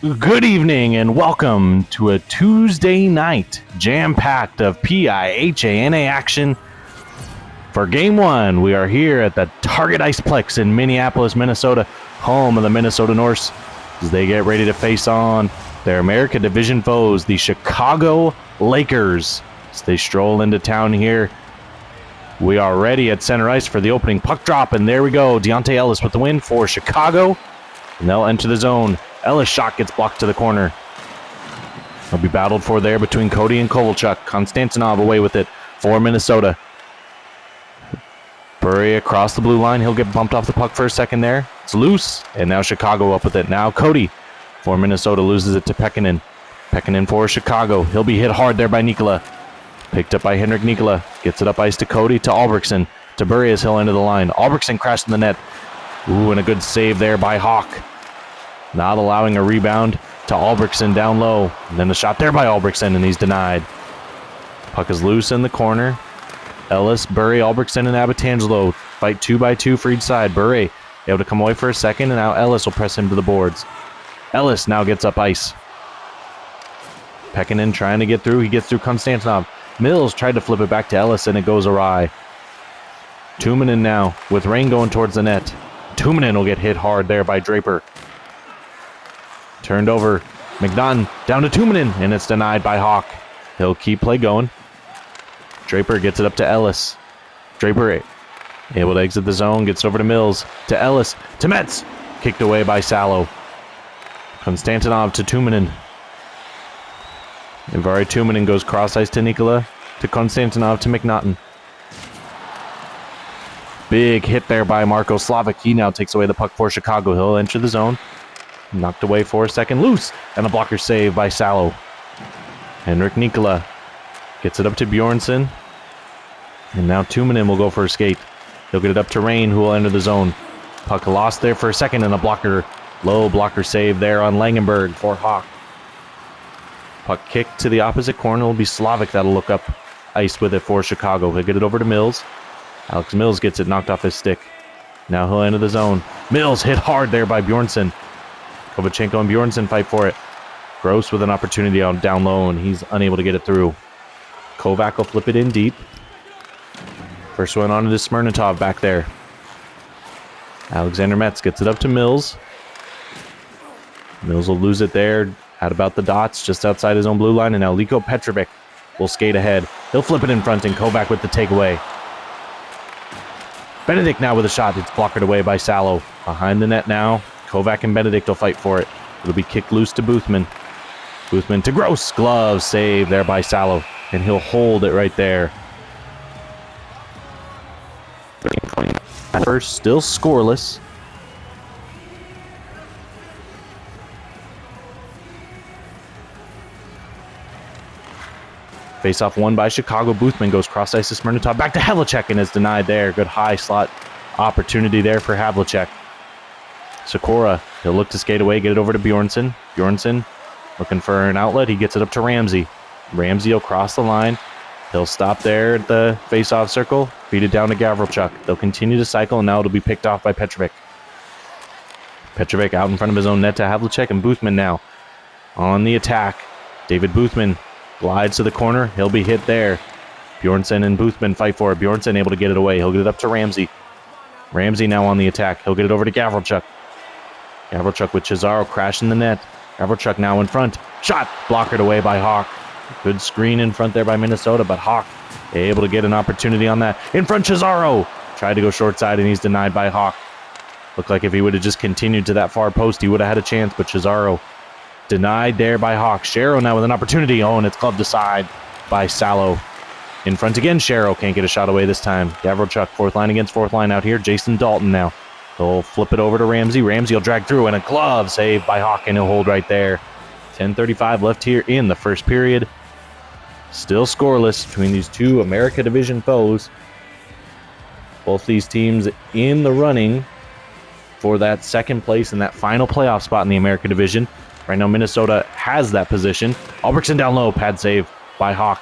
Good evening and welcome to a Tuesday night jam-packed of PIHANA action. For Game 1, we are here at the Target Iceplex in Minneapolis, Minnesota, home of the Minnesota Norse, as they get ready to face on their America Division foes, the Chicago Lakers. As they stroll into town here, we are ready at center ice for the opening puck drop, and there we go. Deontay Ellis with the win for Chicago, and they'll enter the zone. Ellis' shot gets blocked to the corner. It'll be battled for there between Cody and Kovalchuk. Konstantinov away with it for Minnesota. Burry across the blue line. He'll get bumped off the puck for a second there. It's loose, and now Chicago up with it. Now Cody for Minnesota loses it to Pekkanen. Pekkanen for Chicago. He'll be hit hard there by Nikola. Picked up by Henrik Nikola. Gets it up ice to Cody, to Albrechtsen. To Burry as he'll enter the line. Albrechtsen crashed in the net. Ooh, and a good save there by Hawk. Not allowing a rebound to Albrechtsen down low. And then the shot there by Albrechtsen, and he's denied. Puck is loose in the corner. Ellis, Burry, Albrechtsen, and Abitangelo fight 2x2 for each side. Burry able to come away for a second, and now Ellis will press him to the boards. Ellis now gets up ice. Pekkanen trying to get through. He gets through Konstantinov. Mills tried to flip it back to Ellis, and it goes awry. Tuominen now with Rain going towards the net. Tuominen will get hit hard there by Draper. Turned over. McNaughton down to Tuominen, and it's denied by Hawk. He'll keep play going. Draper gets it up to Ellis. Draper able to exit the zone, gets over to Mills, to Ellis, to Metz. Kicked away by Salo. Konstantinov to Tuominen. Ivari Tuominen goes cross ice to Nikola, to Konstantinov, to McNaughton. Big hit there by Marko Slavic. He now takes away the puck for Chicago. He'll enter the zone. Knocked away for a second. Loose. And a blocker save by Salo. Henrik Nikola gets it up to Bjornsson. And now Tuominen will go for a skate. He'll get it up to Rain, who will enter the zone. Puck lost there for a second, and a blocker. Low blocker save there on Langenberg for Hawk. Puck kicked to the opposite corner. Will be Slavic that'll look up ice with it for Chicago. He'll get it over to Mills. Alex Mills gets it knocked off his stick. Now he'll enter the zone. Mills hit hard there by Bjornsson. Kovachenko and Bjornsson fight for it. Gross with an opportunity on down low, and he's unable to get it through. Kovac will flip it in deep. First one on to Smirnotov back there. Alexander Metz gets it up to Mills. Mills will lose it there at about the dots, just outside his own blue line, and now Liko Petrovic will skate ahead. He'll flip it in front, and Kovac with the takeaway. Benedict now with a shot. It's blocked away by Salo. Behind the net now. Kovac and Benedict will fight for it. It'll be kicked loose to Boothman. Boothman to Gross. Glove save there by Salo. And he'll hold it right there. First, still scoreless. Face-off won by Chicago. Boothman goes cross-ice to Smirnotov. Back to Havlicek, and is denied there. Good high slot opportunity there for Havlicek. Sikora, he'll look to skate away, get it over to Bjornsson. Bjornsson looking for an outlet. He gets it up to Ramsey. Ramsey will cross the line. He'll stop there at the face-off circle, feed it down to Gavrilchuk. They'll continue to cycle, and now it'll be picked off by Petrovic. Petrovic out in front of his own net to Havlicek, and Boothman now on the attack. David Boothman glides to the corner. He'll be hit there. Bjornsson and Boothman fight for it. Bjornsson able to get it away. He'll get it up to Ramsey. Ramsey now on the attack. He'll get it over to Gavrilchuk. Gavrilchuk with Cesaro crashing the net. Gavrilchuk now in front. Shot blockered away by Hawk. Good screen in front there by Minnesota, but Hawk able to get an opportunity on that. In front, Cesaro tried to go short side, and he's denied by Hawk. Looked like if he would have just continued to that far post, he would have had a chance, but Cesaro denied there by Hawk. Sharrow now with an opportunity. Oh, and it's gloved aside by Salo. In front again, Sharrow can't get a shot away this time. Gavrilchuk, fourth line against fourth line out here. Jason Dalton now. He'll flip it over to Ramsey. Ramsey will drag through, and a glove save by Hawk, and he'll hold right there. 10:35 left here in the first period. Still scoreless between these two America Division foes. Both these teams in the running for that second place and that final playoff spot in the America Division. Right now, Minnesota has that position. Albrechtsen down low, pad save by Hawk.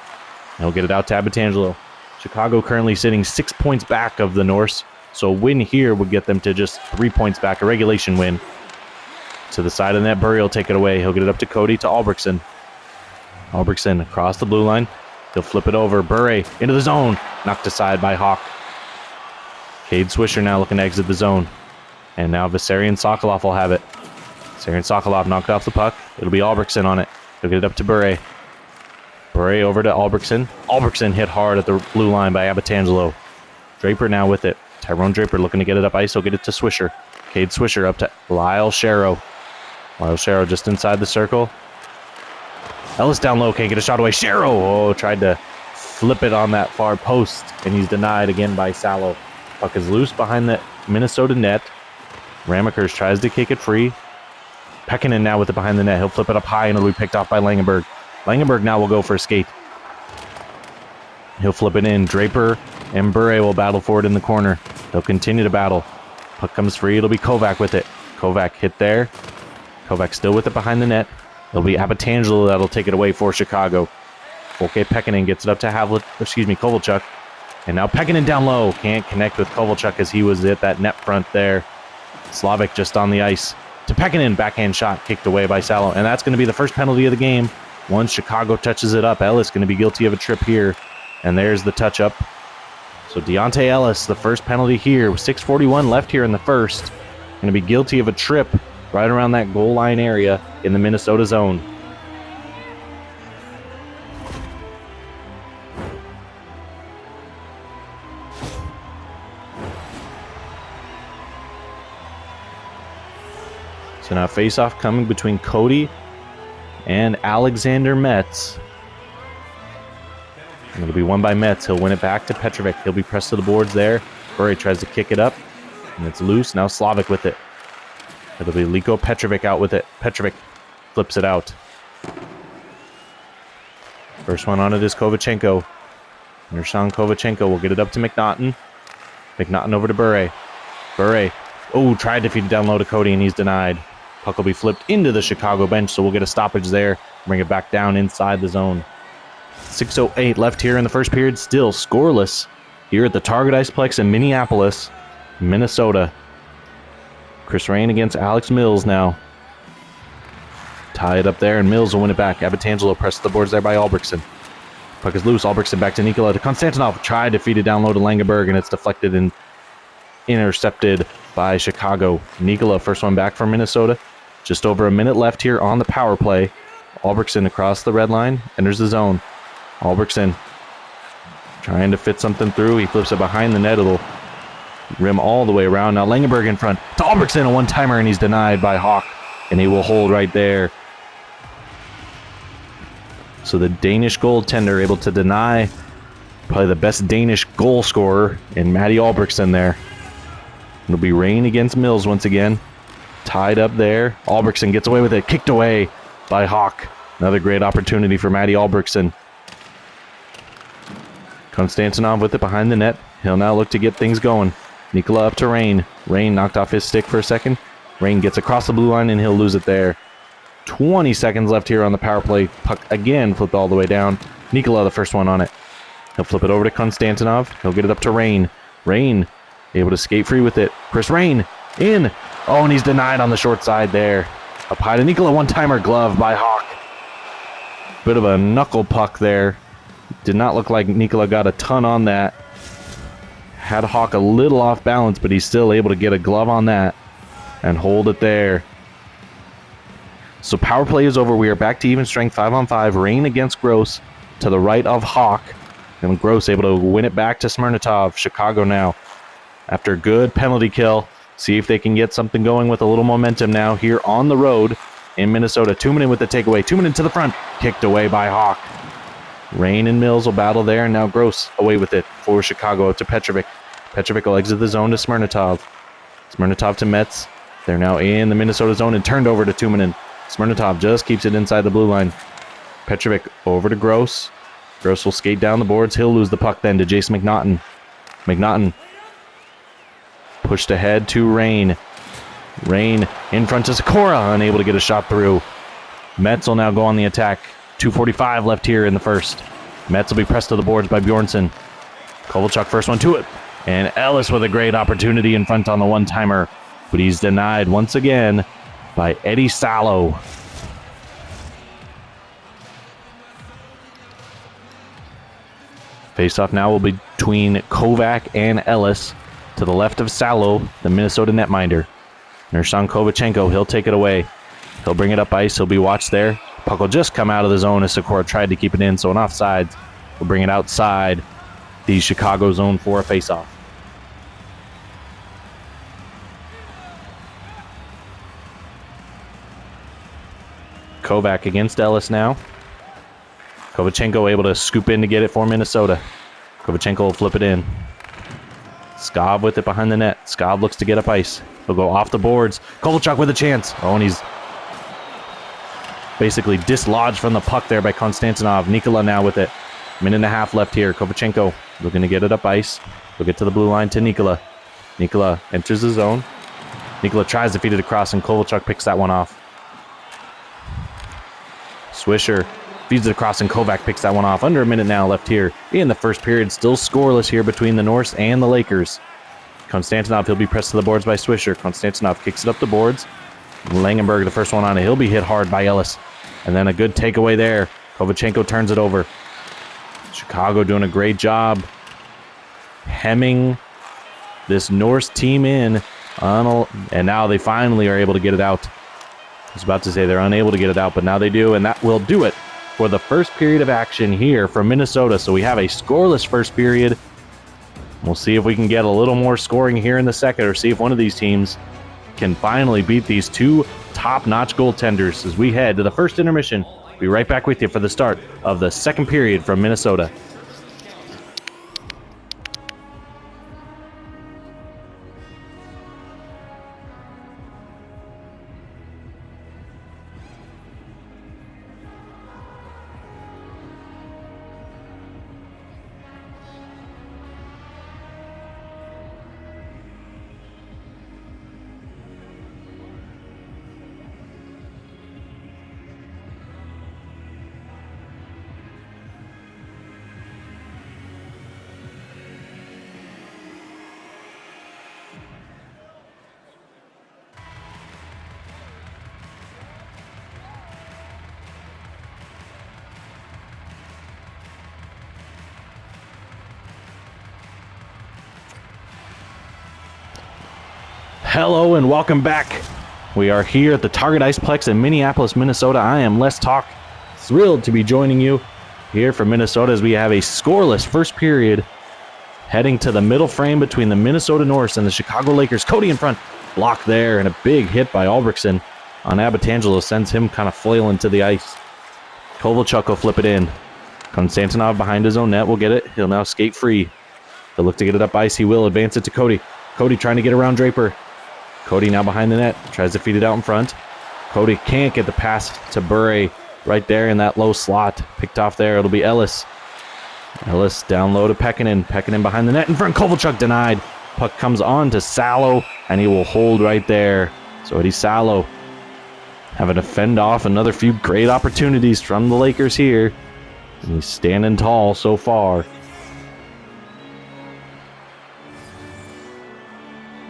He'll get it out to Abitangelo. Chicago currently sitting 6 points back of the Norse, so a win here would get them to just 3 points back, a regulation win. To the side of the net, Burry will take it away. He'll get it up to Cody, to Albrechtsen. Albrechtsen across the blue line. He'll flip it over. Burry into the zone. Knocked aside by Hawk. Cade Swisher now looking to exit the zone. And now Vissarion Sokolov will have it. Vissarion Sokolov knocked off the puck. It'll be Albrechtsen on it. He'll get it up to Burry. Burry over to Albrechtsen. Albrechtsen hit hard at the blue line by Abbatangelo. Draper now with it. Tyrone Draper looking to get it up ice. He'll get it to Swisher. Cade Swisher up to Lyle Sharrow. Lyle Sharrow just inside the circle. Ellis down low, can't get a shot away. Sharrow, tried to flip it on that far post, and he's denied again by Salo. Puck is loose behind the Minnesota net. Ramakers tries to kick it free. Pekkanen now with it behind the net. He'll flip it up high, and it'll be picked off by Langenberg. Langenberg now will go for a skate. He'll flip it in. Draper and Burre will battle for it in the corner. They'll continue to battle. Puck comes free. It'll be Kovac with it. Kovac hit there. Kovac still with it behind the net. It'll be Abbatangelo that'll take it away for Chicago. Volke Pekkanen gets it up to Kovalchuk. And now Pekkanen down low. Can't connect with Kovalchuk as he was at that net front there. Slavic just on the ice. To Pekkanen, backhand shot kicked away by Salo. And that's going to be the first penalty of the game. Once Chicago touches it up, Ellis going to be guilty of a trip here. And there's the touch up. So Deontay Ellis, the first penalty here, with 6:41 left here in the first. Going to be guilty of a trip right around that goal line area in the Minnesota zone. So now face-off coming between Cody and Alexander Metz. And it'll be won by Metz. He'll win it back to Petrovic. He'll be pressed to the boards there. Burry tries to kick it up, and it's loose. Now Slavic with it. It'll be Liko Petrovic out with it. Petrovic flips it out. First one on it is Kovachenko. Nershan Kovachenko will get it up to McNaughton. McNaughton over to Burre. Burre, tried to feed it down low to Cody, and he's denied. Puck will be flipped into the Chicago bench, so we'll get a stoppage there. Bring it back down inside the zone. 6:08 left here in the first period. Still scoreless here at the Target Iceplex in Minneapolis, Minnesota. Chris Rain against Alex Mills now. Tie it up there, and Mills will win it back. Abbatangelo pressed the boards there by Albrechtsen. Puck is loose. Albrechtsen back to Nikola to Konstantinov. Tried to feed it down low to Langenberg, and it's deflected and intercepted by Chicago. Nikola, first one back from Minnesota. Just over a minute left here on the power play. Albrechtsen across the red line, enters the zone. Albrechtsen trying to fit something through. He flips it behind the net. It'll rim all the way around. Now Langenberg in front. To Albrechtsen, a one-timer, and he's denied by Hawk. And he will hold right there. So the Danish goaltender able to deny probably the best Danish goal scorer in Matty Albrechtsen there. It'll be Rain against Mills once again. Tied up there. Albrechtsen gets away with it. Kicked away by Hawk. Another great opportunity for Matty Albrechtsen. Konstantinov with it behind the net. He'll now look to get things going. Nikola up to Rain. Rain knocked off his stick for a second. Rain gets across the blue line, and he'll lose it there. 20 seconds left here on the power play. Puck again flipped all the way down. Nikola the first one on it. He'll flip it over to Konstantinov. He'll get it up to Rain. Rain able to skate free with it. Chris Rain in. And he's denied on the short side there. Up high to Nikola. One-timer glove by Hawk. Bit of a knuckle puck there. Did not look like Nikola got a ton on that. Had Hawk a little off balance, but he's still able to get a glove on that and hold it there. So power play is over. We are back to even strength, 5-on-5. Rain against Gross to the right of Hawk. And Gross able to win it back to Smirnotov. Chicago now, after a good penalty kill, see if they can get something going with a little momentum now here on the road in Minnesota. Tuominen with the takeaway. Tuominen to the front. Kicked away by Hawk. Rain and Mills will battle there, and now Gross away with it for Chicago to Petrovic. Petrovic will exit the zone to Smirnotov. Smirnotov to Metz. They're now in the Minnesota zone and turned over to Tuominen. Smirnotov just keeps it inside the blue line. Petrovic over to Gross. Gross will skate down the boards. He'll lose the puck then to Jason McNaughton. McNaughton pushed ahead to Rain. Rain in front to Sikora, unable to get a shot through. Metz will now go on the attack. 2:45 left here in the first. Metz will be pressed to the boards by Bjornsson. Kovalchuk first one to it. And Ellis with a great opportunity in front on the one-timer. But he's denied once again by Eddie Salo. Face-off now will be between Kovac and Ellis. To the left of Salo, the Minnesota netminder. Nersan Kovachenko, he'll take it away. He'll bring it up ice. He'll be watched there. Puck will just come out of the zone as Sikora tried to keep it in, so an offside will bring it outside the Chicago zone for a face-off. Kovac against Ellis now. Kovachenko able to scoop in to get it for Minnesota. Kovachenko will flip it in. Skov with it behind the net. Skov looks to get up ice. He'll go off the boards. Kovalchuk with a chance. Oh, and he's basically dislodged from the puck there by Konstantinov. Nikola now with it. Minute and a half left here. Kovachenko looking to get it up ice. He'll get to the blue line to Nikola. Nikola enters the zone. Nikola tries to feed it across, and Kovalchuk picks that one off. Swisher feeds it across, and Kovac picks that one off. Under a minute now left here in the first period. Still scoreless here between the Norse and the Lakers. Konstantinov, he'll be pressed to the boards by Swisher. Konstantinov kicks it up the boards. Langenberg, the first one on it. He'll be hit hard by Ellis. And then a good takeaway there. Kovachenko turns it over. Chicago doing a great job hemming this Norse team in. And now they finally are able to get it out. I was about to say they're unable to get it out, but now they do, and that will do it for the first period of action here from Minnesota. So we have a scoreless first period. We'll see if we can get a little more scoring here in the second, or see if one of these teams can finally beat these two top-notch goaltenders as we head to the first intermission. Be right back with you for the start of the second period from Minnesota. Hello and welcome back. We are here at the Target Iceplex in Minneapolis, Minnesota. I am Les Talk, thrilled to be joining you here from Minnesota as we have a scoreless first period heading to the middle frame between the Minnesota Norse and the Chicago Lakers. Cody in front, blocked there, and a big hit by Albrechtsen on Abatangelo sends him kind of flailing to the ice. Kovalchuk will flip it in. Konstantinov behind his own net will get it. He'll now skate free. He'll look to get it up ice. He will advance it to Cody. Cody trying to get around Draper. Cody now behind the net, tries to feed it out in front. Cody can't get the pass to Bure right there in that low slot. Picked off there, it'll be Ellis. Ellis down low to Pekkanen. Pekkanen behind the net in front. Kovalchuk denied. Puck comes on to Salo, and he will hold right there. So Eddie Salo having to fend off another few great opportunities from the Lakers here. And he's standing tall so far.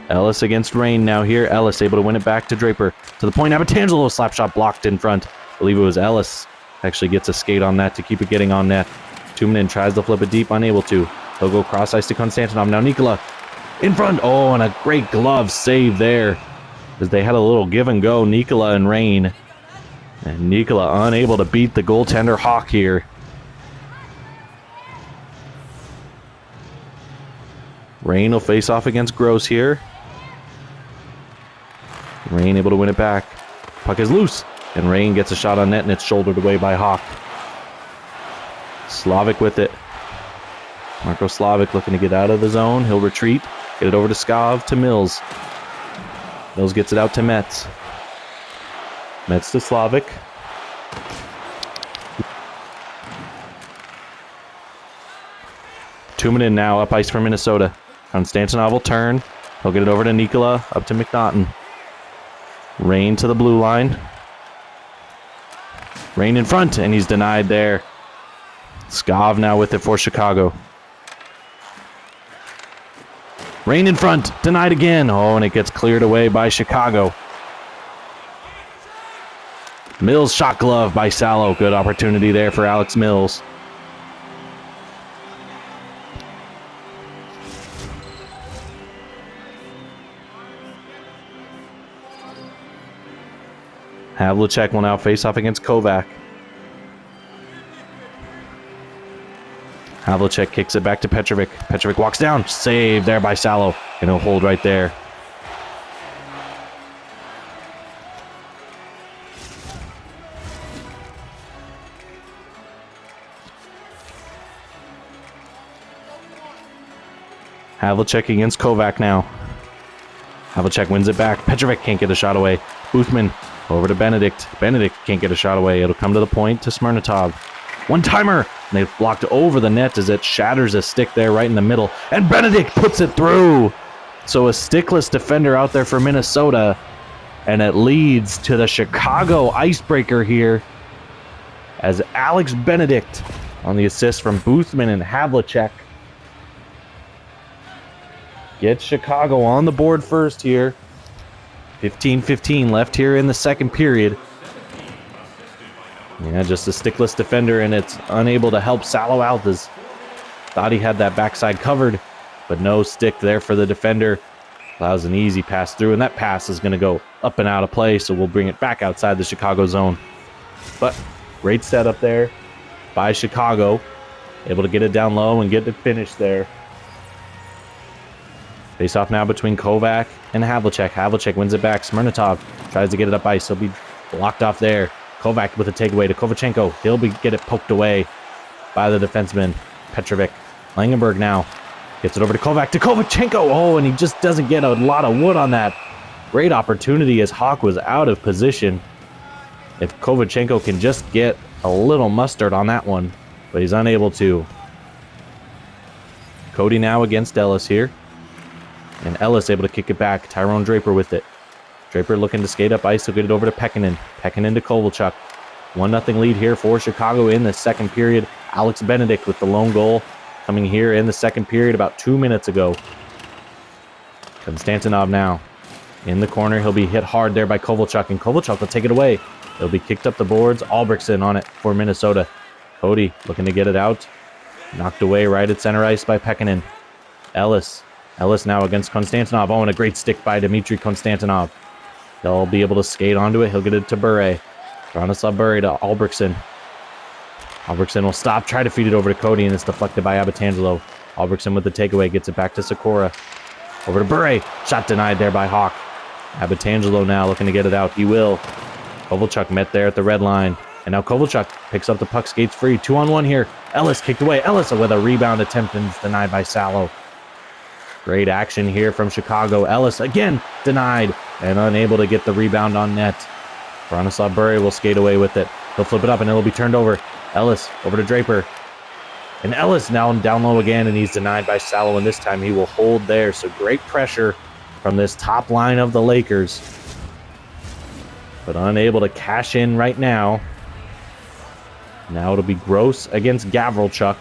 Ellis against Rain now here. Ellis able to win it back to Draper. To the point, Abatangelo slap shot blocked in front. I believe it was Ellis. Actually gets a skate on that to keep it getting on net. Tuominen tries to flip it deep, unable to. He'll go cross ice to Konstantinov. Now Nikola in front. Oh, and a great glove save there as they had a little give and go, Nikola and Rain. And Nikola unable to beat the goaltender Hawk here. Rain will face off against Gross here. Rain able to win it back. Puck is loose, and Rain gets a shot on net, and it's shouldered away by Hawk. Slavic with it. Marko Slavic looking to get out of the zone. He'll retreat. Get it over to Skov to Mills. Mills gets it out to Metz. Metz to Slavic. Tuominen now up ice for Minnesota. Konstantinov will turn. He'll get it over to Nikola, up to McNaughton. Rain to the blue line. Rain in front, and he's denied there. Skov now with it for Chicago. Rain in front, denied again. Oh, and it gets cleared away by Chicago. Mills shot glove by Salo. Good opportunity there for Alex Mills. Havlicek will now face off against Kovac. Havlicek kicks it back to Petrovic. Petrovic walks down. Save there by Salo. And he'll hold right there. Havlicek against Kovac now. Havlicek wins it back. Petrovic can't get a shot away. Boothman over to Benedict. Benedict can't get a shot away. It'll come to the point to Smirnotov. One-timer! And they've blocked over the net as it shatters a stick there right in the middle. And Benedict puts it through! So a stickless defender out there for Minnesota. And it leads to the Chicago icebreaker here as Alex Benedict on the assist from Boothman and Havlicek gets Chicago on the board first here. 15-15 left here in the second period. Yeah, just a stickless defender, and it's unable to help Salo out. As thought he had that backside covered, but no stick there for the defender. Allows an easy pass through, and that pass is going to go up and out of play, so we'll bring it back outside the Chicago zone. But great setup there by Chicago. Able to get it down low and get the finish there. Face off now between Kovac and Havlicek. Havlicek wins it back. Smirnotov tries to get it up ice. He'll be blocked off there. Kovac with a takeaway to Kovachenko. He'll get it poked away by the defenseman, Petrovic. Langenberg now gets it over to Kovac to Kovachenko. Oh, and he just doesn't get a lot of wood on that. Great opportunity as Hawk was out of position. If Kovachenko can just get a little mustard on that one, but he's unable to. Cody now against Ellis here. And Ellis able to kick it back. Tyrone Draper with it. Draper looking to skate up ice. He'll get it over to Pekkanen. Pekkanen to Kovalchuk. 1-0 lead here for Chicago in the second period. Alex Benedict with the lone goal coming here in the second period about 2 minutes ago. Konstantinov now in the corner. He'll be hit hard there by Kovalchuk, and Kovalchuk will take it away. It'll be kicked up the boards. Albrechtsen on it for Minnesota. Cody looking to get it out. Knocked away right at center ice by Pekkanen. Ellis now against Konstantinov. Oh, and a great stick by Dmitry Konstantinov. They'll be able to skate onto it. He'll get it to Bure. Bronislav Bure to Albrechtsen. Albrechtsen will stop, try to feed it over to Cody, and it's deflected by Abatangelo. Albrechtsen with the takeaway, gets it back to Sikora. Over to Bure. Shot denied there by Hawk. Abatangelo now looking to get it out. He will. Kovalchuk met there at the red line. And now Kovalchuk picks up the puck, skates free. 2-on-1 here. Ellis kicked away. Ellis with a rebound attempt, and it's denied by Salo. Great action here from Chicago. Ellis again denied and unable to get the rebound on net. Bronislav Bure will skate away with it. He'll flip it up and it'll be turned over. Ellis over to Draper. And Ellis now down low again, and he's denied by Salo, and this time he will hold there. So great pressure from this top line of the Lakers. But unable to cash in right now. Now it'll be Gross against Gavrilchuk.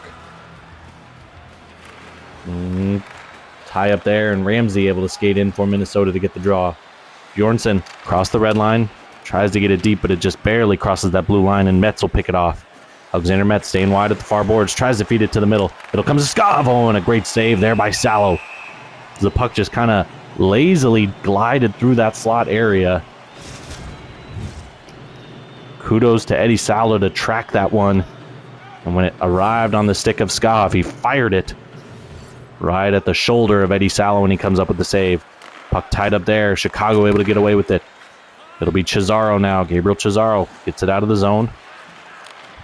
Tie up there, and Ramsey able to skate in for Minnesota to get the draw. Bjornsson across the red line. Tries to get it deep, but it just barely crosses that blue line, and Metz will pick it off. Alexander Metz staying wide at the far boards. Tries to feed it to the middle. It'll come to Skavo, and a great save there by Salo. The puck just kind of lazily glided through that slot area. Kudos to Eddie Salo to track that one. And when it arrived on the stick of Skov, he fired it right at the shoulder of Eddie Salo, and he comes up with the save. Puck tied up there. Chicago able to get away with it. It'll be Cesaro now. Gabriel Cesaro gets it out of the zone.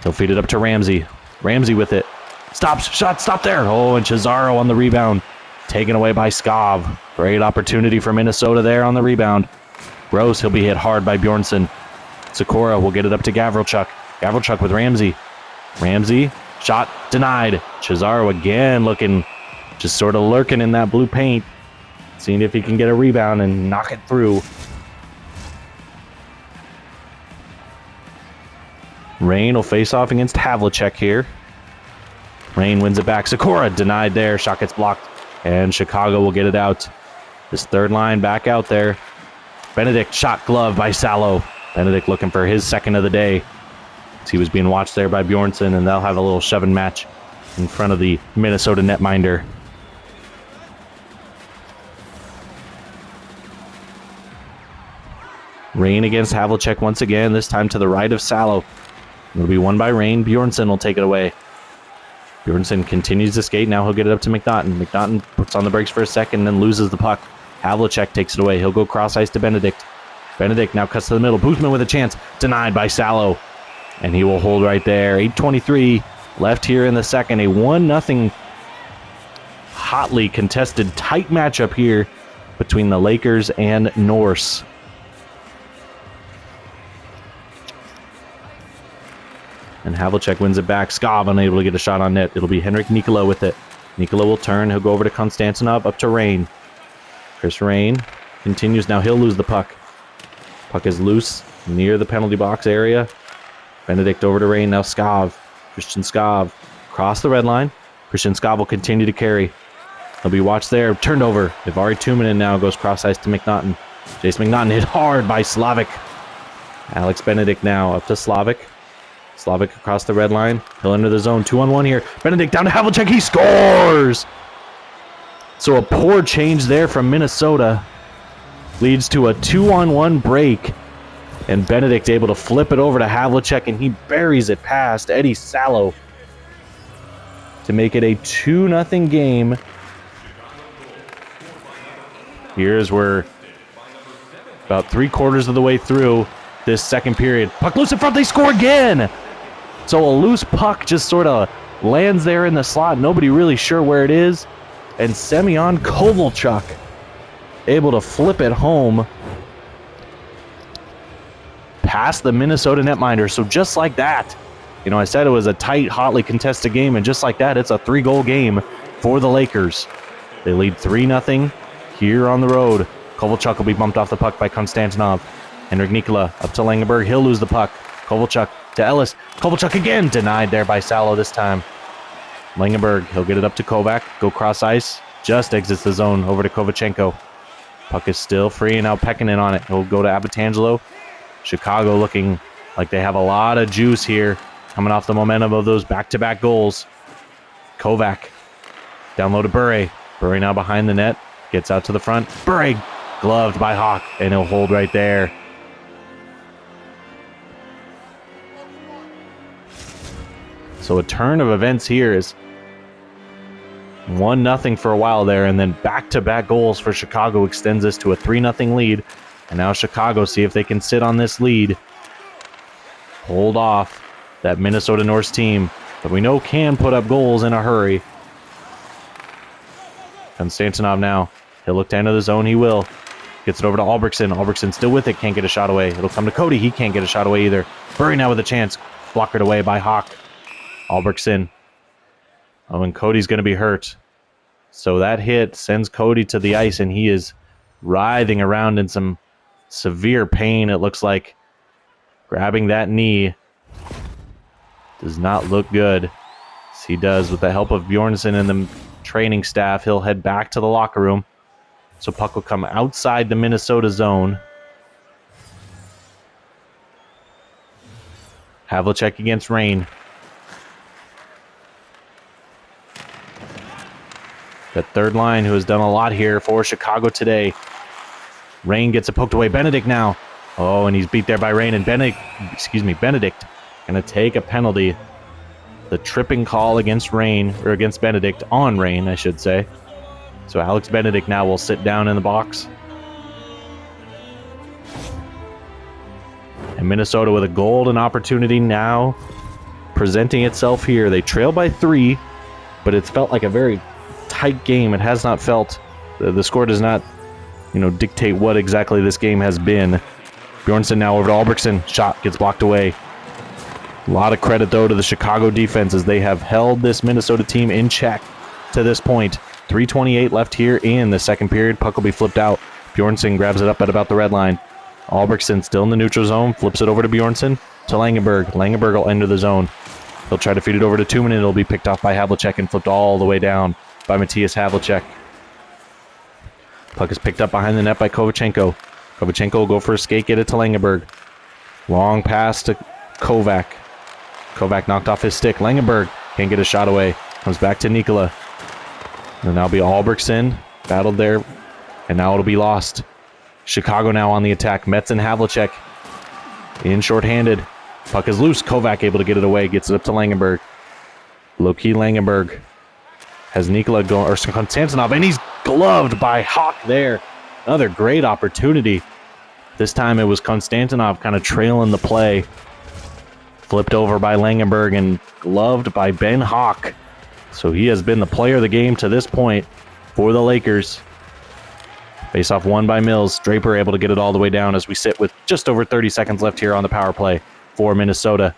He'll feed it up to Ramsey. Ramsey with it. Stops. Shot. Stop there. Oh, and Cesaro on the rebound. Taken away by Skov. Great opportunity for Minnesota there on the rebound. Gross. He'll be hit hard by Bjornsson. Sikora will get it up to Gavrilchuk. Gavrilchuk with Ramsey. Ramsey. Shot denied. Cesaro again looking, just sort of lurking in that blue paint. Seeing if he can get a rebound and knock it through. Rain will face off against Havlicek here. Rain wins it back. Sikora denied there. Shot gets blocked. And Chicago will get it out. This third line back out there. Benedict shot glove by Salo. Benedict looking for his second of the day. He was being watched there by Bjornsson, and they'll have a little shoving match in front of the Minnesota netminder. Rain against Havlicek once again, this time to the right of Salo. It'll be won by Rain. Bjornsson will take it away. Bjornsson continues to skate. Now he'll get it up to McNaughton. McNaughton puts on the brakes for a second and then loses the puck. Havlicek takes it away. He'll go cross ice to Benedict. Benedict now cuts to the middle. Boothman with a chance. Denied by Salo. And he will hold right there. 8:23 left here in the second. A 1-0 hotly contested tight matchup here between the Lakers and Norse. And Havlicek wins it back. Skov unable to get a shot on net. It'll be Henrik Nikola with it. Nikola will turn. He'll go over to Konstantinov, up to Rain. Chris Rain continues. Now he'll lose the puck. Puck is loose near the penalty box area. Benedict over to Rain. Now Skov. Christian Skov. Cross the red line. Christian Skov will continue to carry. He'll be watched there. Turned over. Ivari Tuominen now goes cross ice to McNaughton. Jason McNaughton hit hard by Slavik. Alex Benedict now up to Slavik. Slavik across the red line. He'll enter the zone. 2-on-1 here. Benedict down to Havlicek. He scores! So a poor change there from Minnesota leads to a 2-on-1 break. And Benedict able to flip it over to Havlicek, and he buries it past Eddie Salo to make it a 2-0 game. Here's where about 3/4 of the way through this second period. Puck loose in front. They score again! So a loose puck just sort of lands there in the slot. Nobody really sure where it is. And Semyon Kovalchuk able to flip it home past the Minnesota netminder. So just like that, you know, I said it was a tight, hotly contested game, and just like that, it's a 3-goal game for the Lakers. They lead 3-0 here on the road. Kovalchuk will be bumped off the puck by Konstantinov. Henrik Nikola up to Langenberg. He'll lose the puck. Kovalchuk to Ellis. Kovalchuk again. Denied there by Salo this time. Langenberg, he'll get it up to Kovac. Go cross ice. Just exits the zone over to Kovachenko. Puck is still free, and now Pekkanen on it. He'll go to Abitangelo. Chicago looking like they have a lot of juice here, coming off the momentum of those back-to-back goals. Kovac down low to Bure. Bure now behind the net. Gets out to the front. Bure gloved by Hawk, and he'll hold right there. So a turn of events here is 1-0 for a while there, and then back-to-back goals for Chicago extends this to a 3-0 lead. And now Chicago see if they can sit on this lead, hold off that Minnesota Norse team that we know can put up goals in a hurry. Konstantinov now. He'll look to enter the zone. He will. Gets it over to Albrechtsen. Albrechtsen still with it. Can't get a shot away. It'll come to Cody. He can't get a shot away either. Burry now with a chance. Blockered away by Hawk. Albrechtsen. Oh, and Cody's going to be hurt. So that hit sends Cody to the ice, and he is writhing around in some severe pain, it looks like. Grabbing that knee. Does not look good. As he does, with the help of Bjornsson and the training staff, he'll head back to the locker room. So puck will come outside the Minnesota zone. Havlicek against Rain. That third line who has done a lot here for Chicago today. Rain gets it poked away. Benedict now. Oh, and he's beat there by Rain. And Benedict going to take a penalty. The tripping call against Rain, or against Benedict, on Rain, I should say. So Alex Benedict now will sit down in the box. And Minnesota with a golden opportunity now presenting itself here. They trail by 3, but it's felt like a very tight game. It has not felt, the score does not, dictate what exactly this game has been. Bjornsson now over to Albrechtsen. Shot gets blocked away. A lot of credit, though, to the Chicago defense as they have held this Minnesota team in check to this point. 3:28 left here in the second period. Puck will be flipped out. Bjornsson grabs it up at about the red line. Albrechtsen still in the neutral zone. Flips it over to Bjornsson to Langenberg. Langenberg will enter the zone. He'll try to feed it over to Tuominen. It'll be picked off by Havlicek and flipped all the way down by Matthias Havlicek. Puck is picked up behind the net by Kovachenko. Kovachenko will go for a skate, get it to Langenberg. Long pass to Kovac. Kovac knocked off his stick. Langenberg can't get a shot away. Comes back to Nikola. And now be Albrechtsen. Battled there. And now it'll be lost. Chicago now on the attack. Metz and Havlicek in shorthanded. Puck is loose. Kovac able to get it away. Gets it up to Langenberg. Low-key Langenberg has Nikola going, or Konstantinov, and he's gloved by Hawk there. Another great opportunity. This time it was Konstantinov kind of trailing the play. Flipped over by Langenberg and gloved by Ben Hawk. So he has been the player of the game to this point for the Lakers. Face-off won by Mills. Draper able to get it all the way down as we sit with just over 30 seconds left here on the power play for Minnesota.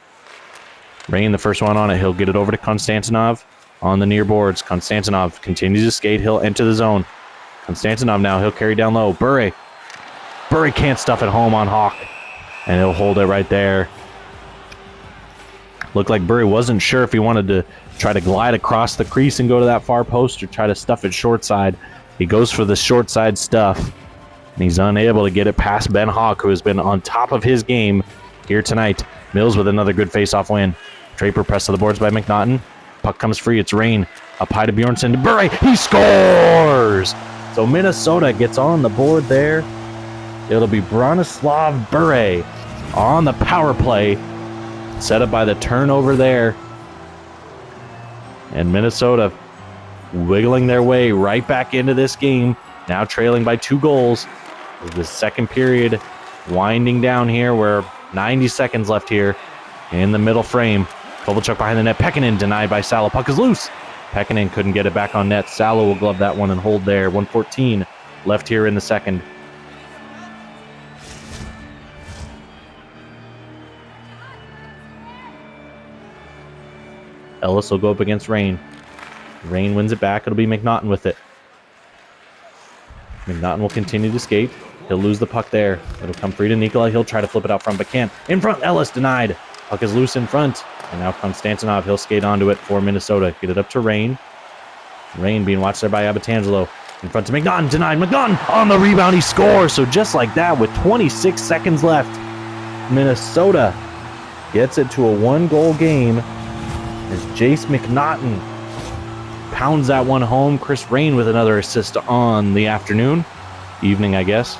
Rain, the first one on it. He'll get it over to Konstantinov on the near boards. Konstantinov continues to skate. He'll enter the zone. Konstantinov now. He'll carry down low. Bure can't stuff it home on Hawk. And he'll hold it right there. Looked like Bure wasn't sure if he wanted to try to glide across the crease and go to that far post or try to stuff it short side. He goes for the short side stuff. And he's unable to get it past Ben Hawk, who has been on top of his game here tonight. Mills with another good face-off win. Draper pressed to the boards by McNaughton. Puck comes free. It's Rain. Up high to Bjornsson. To Bure. He scores! So Minnesota gets on the board there. It'll be Bronislav Bure on the power play. Set up by the turnover there. And Minnesota wiggling their way right back into this game. Now trailing by 2 goals. The second period winding down here. We're 90 seconds left here in the middle frame. Kovalchuk behind the net. Pekkanen denied by Salo. Puck is loose. Pekkanen couldn't get it back on net. Salo will glove that one and hold there. 1:14 left here in the second. Ellis will go up against Rain. Rain wins it back. It'll be McNaughton with it. McNaughton will continue to skate. He'll lose the puck there. It'll come free to Nikola. He'll try to flip it out front, but can't. In front, Ellis denied. Puck is loose in front. And now Konstantinov. He'll skate onto it for Minnesota. Get it up to Rain. Rain being watched there by Abatangelo. In front to McNaughton. Denied. McNaughton on the rebound. He scores. So just like that, with 26 seconds left, Minnesota gets it to a 1-goal game as Jace McNaughton pounds that one home. Chris Rain with another assist on the evening, I guess.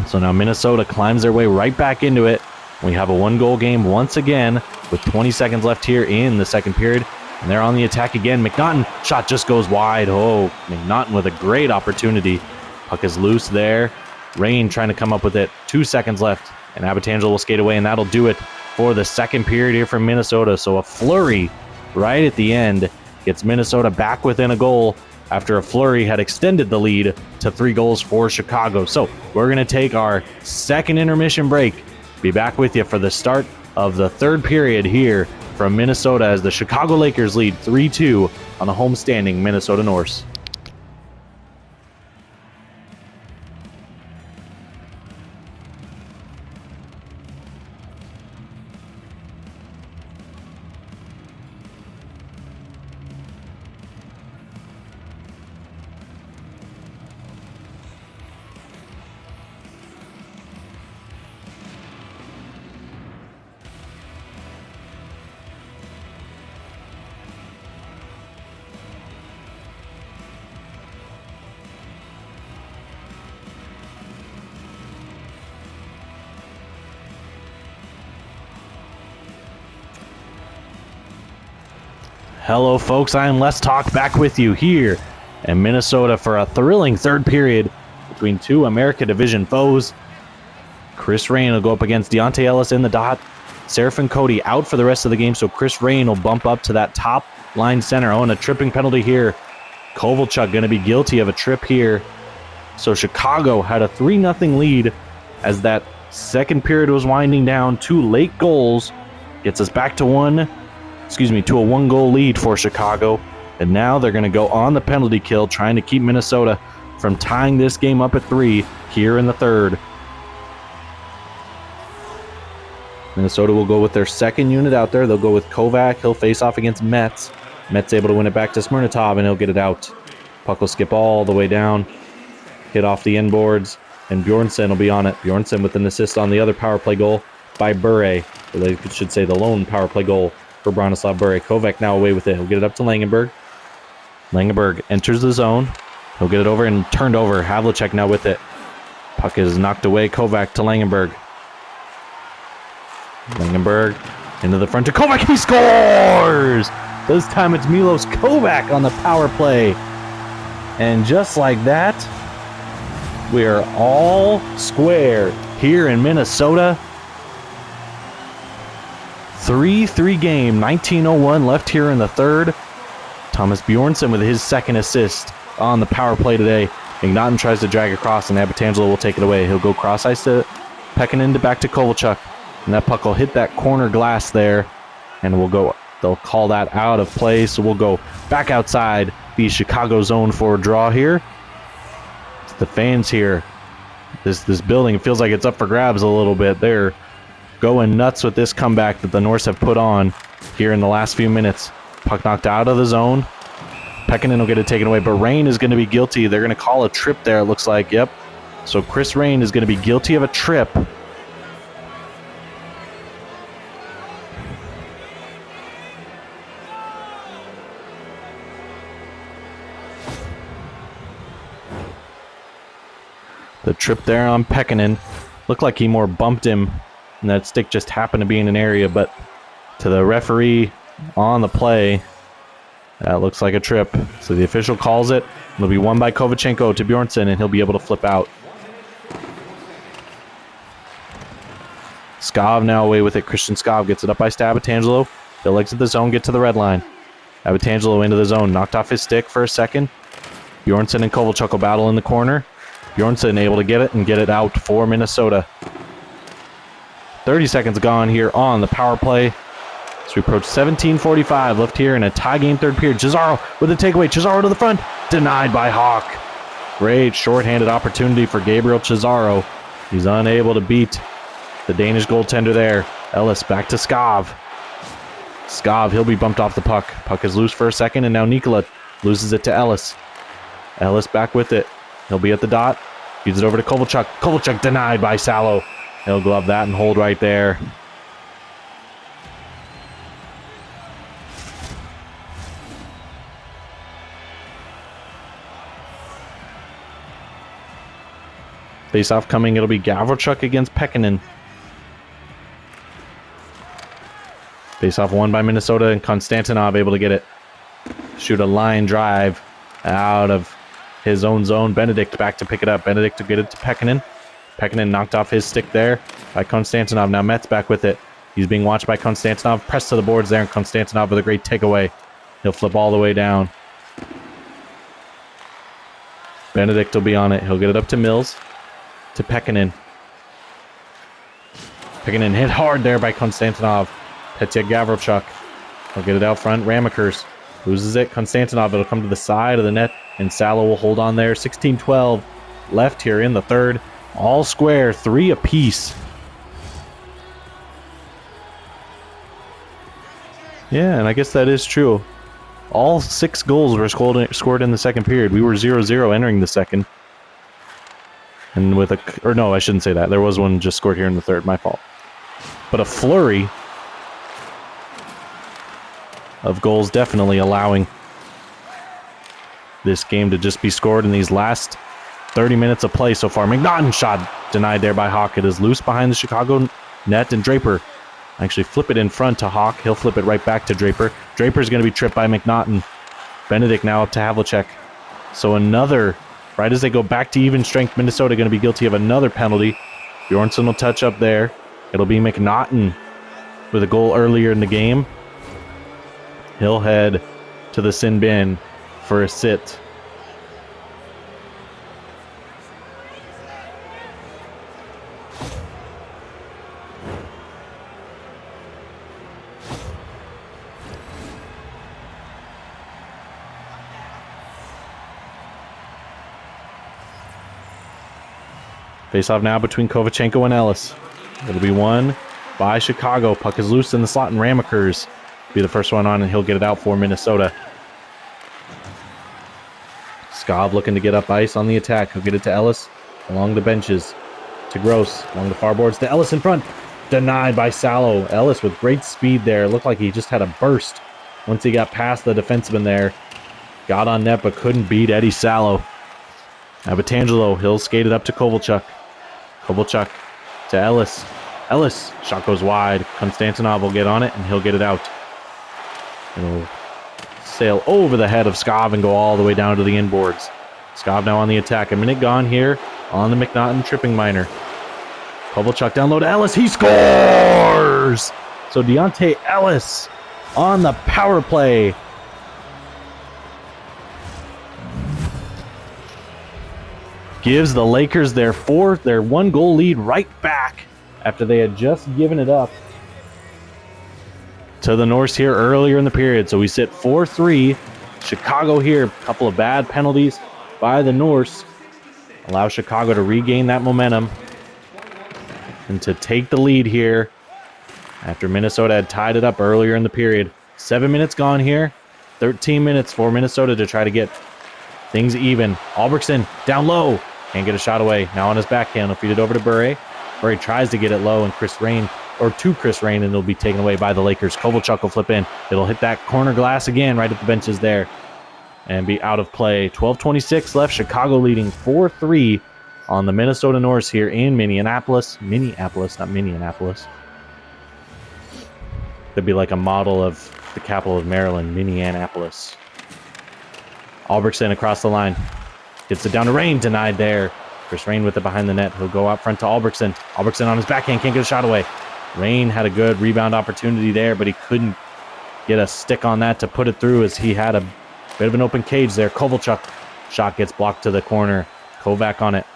So now Minnesota climbs their way right back into it. We have a 1-goal game once again with 20 seconds left here in the second period. And they're on the attack again. McNaughton, shot just goes wide. Oh, McNaughton with a great opportunity. Puck is loose there. Rain trying to come up with it. 2 seconds left. And Abatangelo will skate away, and that'll do it for the second period here from Minnesota. So a flurry right at the end gets Minnesota back within a goal after a flurry had extended the lead to 3 goals for Chicago. So we're going to take our second intermission break. Be back with you for the start of the third period here from Minnesota as the Chicago Lakers lead 3-2 on the homestanding Minnesota Norse. Hello, folks. I am Les Talk back with you here in Minnesota for a thrilling third period between 2 America Division foes. Chris Rain will go up against Deontay Ellis in the dot. Seraphin Cody out for the rest of the game, so Chris Rain will bump up to that top line center. Oh, and a tripping penalty here. Kovalchuk going to be guilty of a trip here. So Chicago had a 3-0 lead as that second period was winding down. 2 late goals gets us back to a 1-goal lead for Chicago. And now they're going to go on the penalty kill, trying to keep Minnesota from tying this game up at 3 here in the third. Minnesota will go with their second unit out there. They'll go with Kovac. He'll face off against Metz. Metz able to win it back to Smirnatov, and he'll get it out. Puck will skip all the way down. Hit off the inboards. And Bjornsson will be on it. Bjornsson with an assist on the other power play goal by Bure. Or they should say the lone power play goal for Bronislav Bure. Kovac now away with it. He'll get it up to Langenberg. Langenberg enters the zone. He'll get it over and turned over. Havlicek now with it. Puck is knocked away. Kovac to Langenberg. Langenberg into the front to Kovac. He scores! This time it's Milos Kovac on the power play. And just like that, we are all square here in Minnesota. 3-3 game, 19:01 left here in the third. Thomas Bjornsson with his second assist on the power play today. McNaughton tries to drag across, and Abbatangelo will take it away. He'll go cross ice to Pekkanen back to Kovalchuk. And that puck will hit that corner glass there, and they'll call that out of play, so we'll go back outside the Chicago zone for a draw here. It's the fans here. This building feels like it's up for grabs a little bit. They're going nuts with this comeback that the Norse have put on here in the last few minutes. Puck knocked out of the zone. Pekkanen will get it taken away, but Rain is going to be guilty. They're going to call a trip there, it looks like. Yep. So Chris Rain is going to be guilty of a trip. The trip there on Pekkanen looked like he more bumped him, and that stick just happened to be in an area, but to the referee on the play, that looks like a trip. So the official calls it. It'll be won by Kovachenko to Bjornsson, and he'll be able to flip out. Skov now away with it. Christian Skov gets it up by Abbatangelo. They'll exit the zone, get to the red line. Abbatangelo into the zone, knocked off his stick for a second. Bjornsson and Kovalchuk will battle in the corner. Bjornsson able to get it and get it out for Minnesota. 30 seconds gone here on the power play. So we approach 17:45 left here in a tie game third period. Cesaro with a takeaway. Cesaro to the front. Denied by Hawk. Great shorthanded opportunity for Gabriel Cesaro. He's unable to beat the Danish goaltender there. Ellis back to Skov. Skov, he'll be bumped off the puck. Puck is loose for a second, and now Nikola loses it to Ellis. Ellis back with it. He'll be at the dot. Feeds it over to Kovalchuk. Kovalchuk denied by Salo. He'll glove that and hold right there. Face-off coming. It'll be Gavrachuk against Pekkanen. Face-off won by Minnesota, and Konstantinov able to get it. Shoot a line drive out of his own zone. Benedict back to pick it up. Benedict to get it to Pekkanen. Pekkanen knocked off his stick there by Konstantinov. Now Metz back with it. He's being watched by Konstantinov. Pressed to the boards there, and Konstantinov with a great takeaway. He'll flip all the way down. Benedict will be on it. He'll get it up to Mills. To Pekkanen. Pekkanen hit hard there by Konstantinov. Petya Gavrachuk. He'll get it out front. Ramakers loses it. Konstantinov, it'll come to the side of the net, and Salo will hold on there. 16-12 left here in the third. All square, 3 apiece. Yeah, and I guess that is true. All 6 goals were scored in the second period. We were 0-0 entering the second. And with no, I shouldn't say that. There was one just scored here in the third. My fault. But a flurry of goals definitely allowing this game to just be scored in these last 30 minutes of play so far. McNaughton shot denied there by Hawk. It is loose behind the Chicago net, and Draper actually flip it in front to Hawk. He'll flip it right back to Draper. Draper's going to be tripped by McNaughton. Benedict now up to Havlicek. So another, right as they go back to even strength, Minnesota going to be guilty of another penalty. Bjornsson will touch up there. It'll be McNaughton with a goal earlier in the game. He'll head to the sin bin for a sit. Face-off now between Kovachenko and Ellis. It'll be won by Chicago. Puck is loose in the slot, and Ramakers be the first one on, and he'll get it out for Minnesota. Skov looking to get up ice on the attack. He'll get it to Ellis. along the benches to Gross, along the far boards to Ellis in front. Denied by Sallow. Ellis with great speed there. Looked like he just had a burst once he got past the defenseman there. Got on net but couldn't beat Eddie Sallow. Now Batangelo, he'll skate it up to Kovalchuk. Kovalchuk to Ellis. Ellis, shot goes wide. Konstantinov will get on it and he'll get it out. It'll sail over the head of Skov and go all the way down to the inboards. Skov now on the attack. A minute gone here on the McNaughton tripping minor. Kovalchuk down low to Ellis. He scores! So Deontay Ellis on the power play. Gives the Lakers their 1-goal lead right back after they had just given it up to the Norse here earlier in the period. So we sit 4-3. Chicago here, a couple of bad penalties by the Norse. Allow Chicago to regain that momentum and to take the lead here after Minnesota had tied it up earlier in the period. 7 minutes gone here. 13 minutes for Minnesota to try to get things even. Albrechtsen down low. Can't get a shot away. Now on his backhand, he'll feed it over to Bure. Bure tries to get it low, and Chris Rain, and it'll be taken away by the Lakers. Kovalchuk will flip in. It'll hit that corner glass again right at the benches there and be out of play. 12:26 left. Chicago leading 4-3 on the Minnesota Norse here in Minneapolis. Minneapolis, not Minneapolis. That'd be like a model of the capital of Maryland, Minneapolis. Albrechtsen across the line. Gets it down to Rain, denied there. Chris Rain with it behind the net. He'll go out front to Albrechtsen. Albrechtsen on his backhand, can't get a shot away. Rain had a good rebound opportunity there, but he couldn't get a stick on that to put it through as he had a bit of an open cage there. Kovalchuk shot gets blocked to the corner. Kovac on it.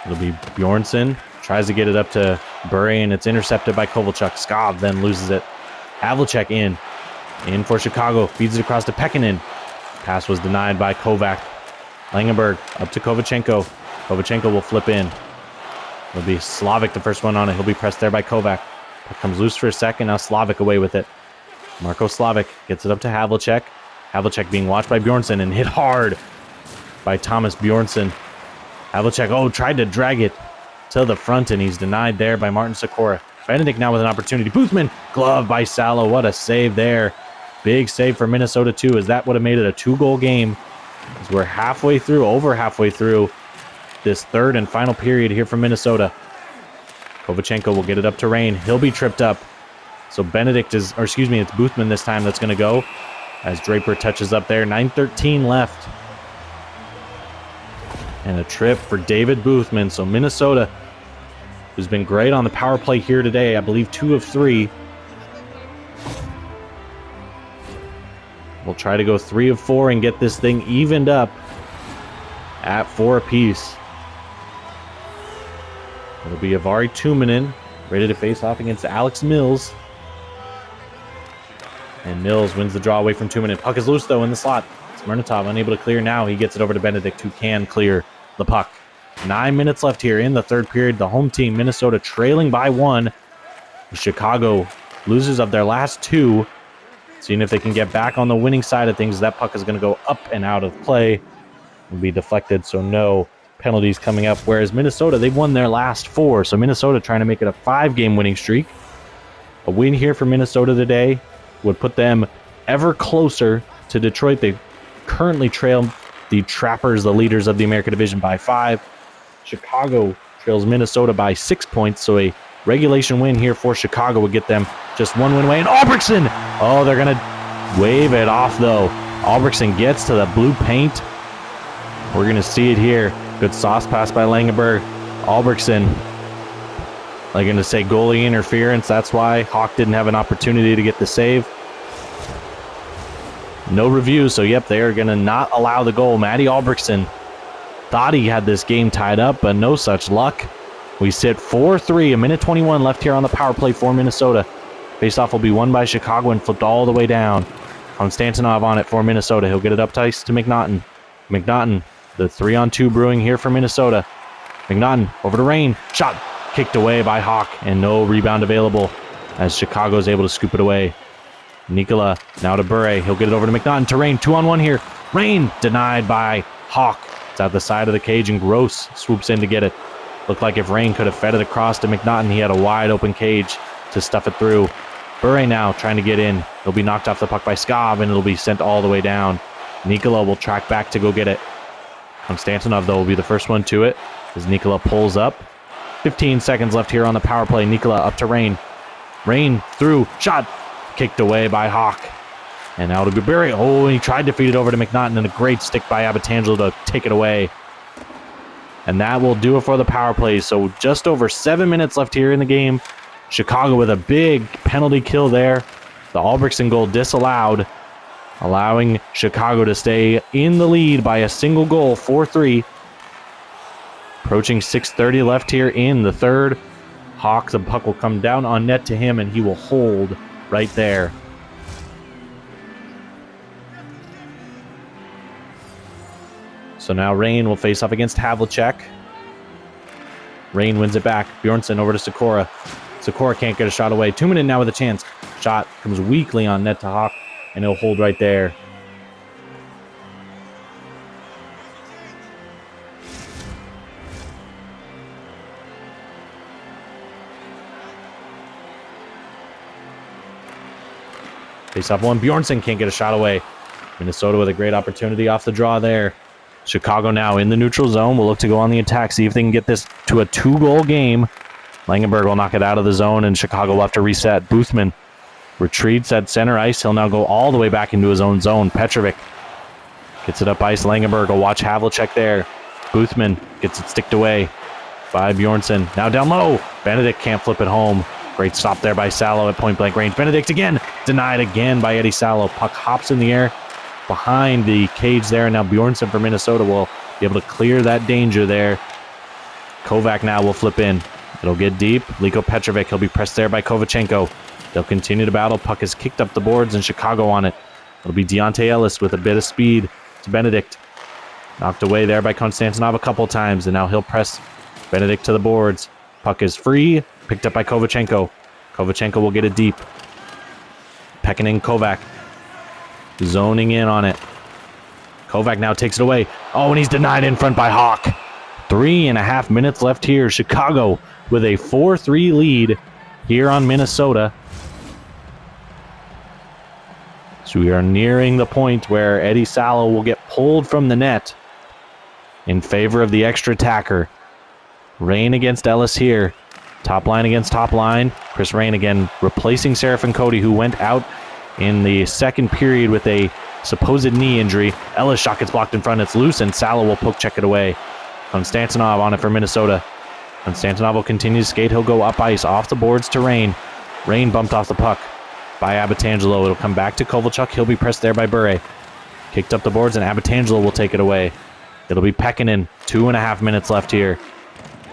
It'll be Bjornsson. Tries to get it up to Bure, and it's intercepted by Kovalchuk. Skov then loses it. Havlicek in for Chicago. Feeds it across to Pekkanen. Pass was denied by Kovac. Langenberg up to Kovachenko. Kovachenko will flip in. It'll be Slavic the first one on it. He'll be pressed there by Kovac. Puck comes loose for a second. Now Slavic away with it. Marko Slavic gets it up to Havlicek. Havlicek being watched by Bjornsson and hit hard by Thomas Bjornsson. Havlicek, tried to drag it to the front, and he's denied there by Martin Sikora. Benedict now with an opportunity. Boothman, glove by Sallow. What a save there. Big save for Minnesota, too, as that would have made it a 2-goal game. As we're over halfway through this third and final period here from Minnesota. Kovachenko will get it up to Rain. He'll be tripped up. So it's Boothman this time that's going to go as Draper touches up there. 9:13 left. And a trip for David Boothman. So Minnesota, who's been great on the power play here today, I believe 2 of 3. We'll try to go 3 of 4 and get this thing evened up at 4 apiece. It'll be Avari Tuominen ready to face off against Alex Mills. And Mills wins the draw away from Tuominen. Puck is loose, though, in the slot. Smirnotov unable to clear now. He gets it over to Benedict, who can clear the puck. 9 minutes left here in the third period. The home team, Minnesota, trailing by 1. Chicago, losers of their last 2. Seeing if they can get back on the winning side of things. That puck is going to go up and out of play. Will be deflected, so no penalties coming up. Whereas Minnesota, they've won their last 4. So Minnesota trying to make it a 5-game winning streak. A win here for Minnesota today would put them ever closer to Detroit. They currently trail the Trappers, the leaders of the American Division, by 5. Chicago trails Minnesota by 6 points, so a regulation win here for Chicago would get them just 1 win away. And Albrechtsen! They're going to wave it off, though. Albrechtsen gets to the blue paint. We're going to see it here. Good sauce pass by Langenberg. Albrechtsen, I'm going to say goalie interference. That's why Hawk didn't have an opportunity to get the save. No review, so yep, they are going to not allow the goal. Matty Albrechtsen thought he had this game tied up, but no such luck. We sit 4-3, 1:21 left here on the power play for Minnesota. Faceoff will be won by Chicago and flipped all the way down. Konstantinov on it for Minnesota. He'll get it up to ice to McNaughton. McNaughton, the 3-on-2 brewing here for Minnesota. McNaughton over to Rain. Shot kicked away by Hawk, and no rebound available as Chicago is able to scoop it away. Nikola now to Bure. He'll get it over to McNaughton to Rain. 2-on-1 here. Rain denied by Hawk. It's at the side of the cage, and Gross swoops in to get it. Looked like if Rain could have fed it across to McNaughton, he had a wide open cage to stuff it through. Bure now trying to get in. He'll be knocked off the puck by Skav, and it'll be sent all the way down. Nikola will track back to go get it. Konstantinov, though, will be the first one to it as Nikola pulls up. 15 seconds left here on the power play. Nikola up to Rain. Rain through. Shot. Kicked away by Hawk. And now to Bure. Oh, and he tried to feed it over to McNaughton, and a great stick by Abbatangelo to take it away. And that will do it for the power play. So just over 7 minutes left here in the game. Chicago with a big penalty kill there. The Albrechtsen goal disallowed, allowing Chicago to stay in the lead by a single goal, 4-3. Approaching 6:30 left here in the third. Hawk, the puck will come down on net to him, and he will hold right there. So now Rain will face off against Havlicek. Rain wins it back. Bjornsson over to Sikora. Sikora can't get a shot away. 2 minutes now with a chance. Shot comes weakly on net to Hawk, and he'll hold right there. Face off one. Bjornsson can't get a shot away. Minnesota with a great opportunity off the draw there. Chicago now in the neutral zone. Will look to go on the attack, see if they can get this to a 2-goal game. Langenberg will knock it out of the zone, and Chicago will have to reset. Boothman retreats at center ice. He'll now go all the way back into his own zone. Petrovic gets it up ice. Langenberg will watch Havlicek there. Boothman gets it sticked away by Bjornsson. Now down low. Benedict can't flip it home. Great stop there by Salo at point-blank range. Benedict again. Denied again by Eddie Salo. Puck hops in the air behind the cage there. And now Bjornsson for Minnesota will be able to clear that danger there. Kovac now will flip in. It'll get deep. Liko Petrovic, he'll be pressed there by Kovachenko. They'll continue to battle. Puck is kicked up the boards, and Chicago on it. It'll be Deontay Ellis with a bit of speed to Benedict. Knocked away there by Konstantinov a couple times, and now he'll press Benedict to the boards. Puck is free, picked up by Kovachenko. Kovachenko will get it deep. Pekkanen Kovac zoning in on it. Kovac now takes it away. Oh, and he's denied in front by Hawk. 3.5 minutes left here. Chicago with a 4-3 lead here on Minnesota. So we are nearing the point where Eddie Salo will get pulled from the net in favor of the extra attacker. Rain against Ellis here. Top line against top line. Chris Rain again replacing Seraphin Cody, who went out in the second period with a supposed knee injury. Ellis' shot gets blocked in front. It's loose, and Salo will poke check it away. Konstantinov on it for Minnesota. Konstantinov will continue to skate. He'll go up ice, off the boards to Rain. Rain bumped off the puck by Abbatangelo. It'll come back to Kovalchuk. He'll be pressed there by Bure. Kicked up the boards, and Abbatangelo will take it away. It'll be Pekkanen. 2.5 minutes left here.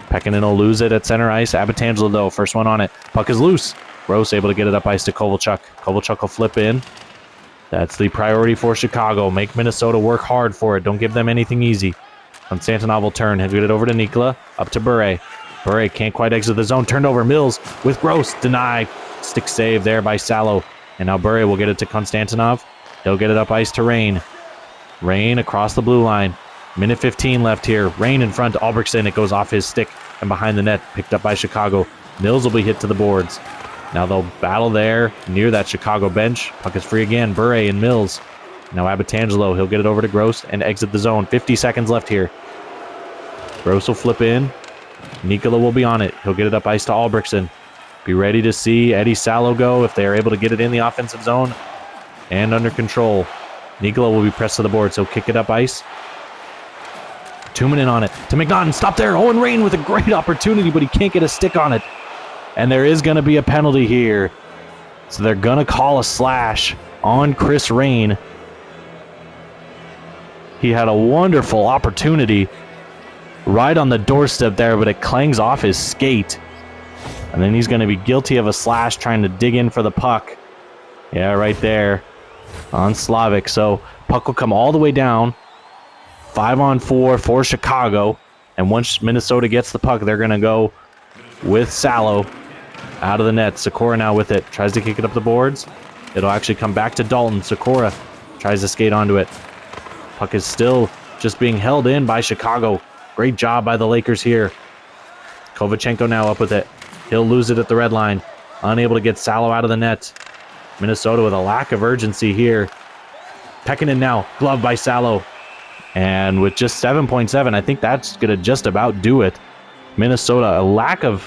Pekkanen will lose it at center ice. Abbatangelo, though, first one on it. Puck is loose. Gross able to get it up ice to Kovalchuk. Kovalchuk will flip in. That's the priority for Chicago. Make Minnesota work hard for it. Don't give them anything easy. Konstantinov will turn. He'll get it over to Nikola. Up to Bure. Bure can't quite exit the zone. Turned over. Mills with Gross. Denied. Stick save there by Salo. And now Bure will get it to Konstantinov. He'll get it up ice to Rain. Rain across the blue line. Minute 15 left here. Rain in front to Albrechtsen. It goes off his stick and behind the net. Picked up by Chicago. Mills will be hit to the boards. Now they'll battle there near that Chicago bench. Puck is free again. Bure and Mills. Now Abbatangelo. He'll get it over to Gross and exit the zone. 50 seconds left here. Gross will flip in. Nikola will be on it. He'll get it up ice to Albrechtsen. Be ready to see Eddie Salo go if they are able to get it in the offensive zone and under control. Nikola will be pressed to the board, so kick it up ice. 2 minutes on it to McNaughton. Stop there. Owen Rain with a great opportunity, but he can't get a stick on it. And there is going to be a penalty here. So they're going to call a slash on Chris Rain. He had a wonderful opportunity right on the doorstep there, but it clangs off his skate. And then he's going to be guilty of a slash trying to dig in for the puck. Yeah, right there on Slavic. So puck will come all the way down. 5-on-4 for Chicago. And once Minnesota gets the puck, they're going to go with Salo out of the net. Sikora now with it. Tries to kick it up the boards. It'll actually come back to Dalton. Sikora tries to skate onto it. Puck is still just being held in by Chicago. Great job by the Lakers here. Kovachenko now up with it. He'll lose it at the red line. Unable to get Salo out of the net. Minnesota with a lack of urgency here. Pekkanen now, glove by Salo. And with just 7.7, I think that's going to just about do it. Minnesota, a lack of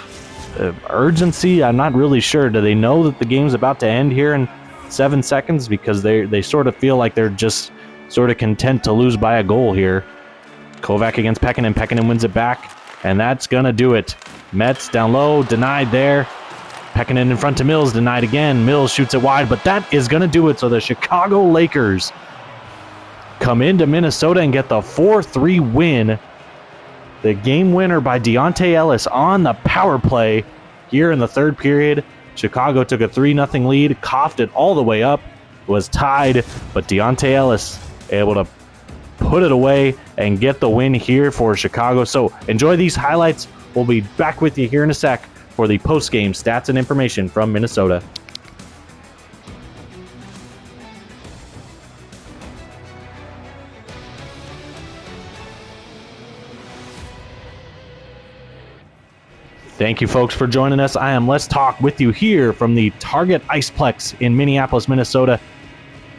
urgency. I'm not really sure. Do they know that the game's about to end here in 7 seconds? Because they sort of feel like they're just sort of content to lose by a goal here. Kovac against Pekkanen. Pekkanen wins it back. And that's going to do it. Mets down low, denied there. Pekkanen in front to Mills, denied again. Mills shoots it wide, but that is going to do it. So the Chicago Lakers come into Minnesota and get the 4-3 win. The game winner by Deontay Ellis on the power play here in the third period. Chicago took a 3-0 lead, coughed it all the way up, was tied, but Deontay Ellis able to put it away and get the win here for Chicago. So enjoy these highlights. We'll be back with you here in a sec for the post-game stats and information from Minnesota. Thank you, folks, for joining us. I am Let's Talk with you here from the Target Iceplex in Minneapolis, Minnesota.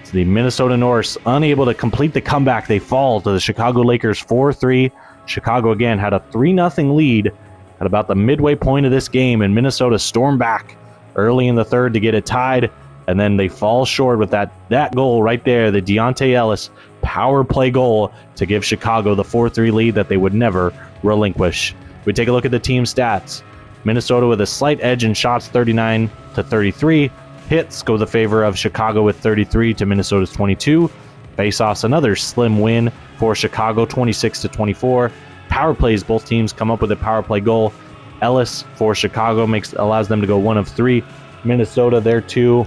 It's the Minnesota Norse unable to complete the comeback. They fall to the Chicago Lakers 4-3. Chicago, again, had a 3-0 lead at about the midway point of this game, and Minnesota stormed back early in the third to get it tied, and then they fall short with that goal right there, the Deontay Ellis power play goal to give Chicago the 4-3 lead that they would never relinquish. We take a look at the team stats. Minnesota with a slight edge in shots, 39-33. Hits go the favor of Chicago with 33 to Minnesota's 22. Faceoffs, another slim win for Chicago, 26-24. Power plays, both teams come up with a power play goal. Ellis for Chicago allows them to go 1 of 3. Minnesota, there 2.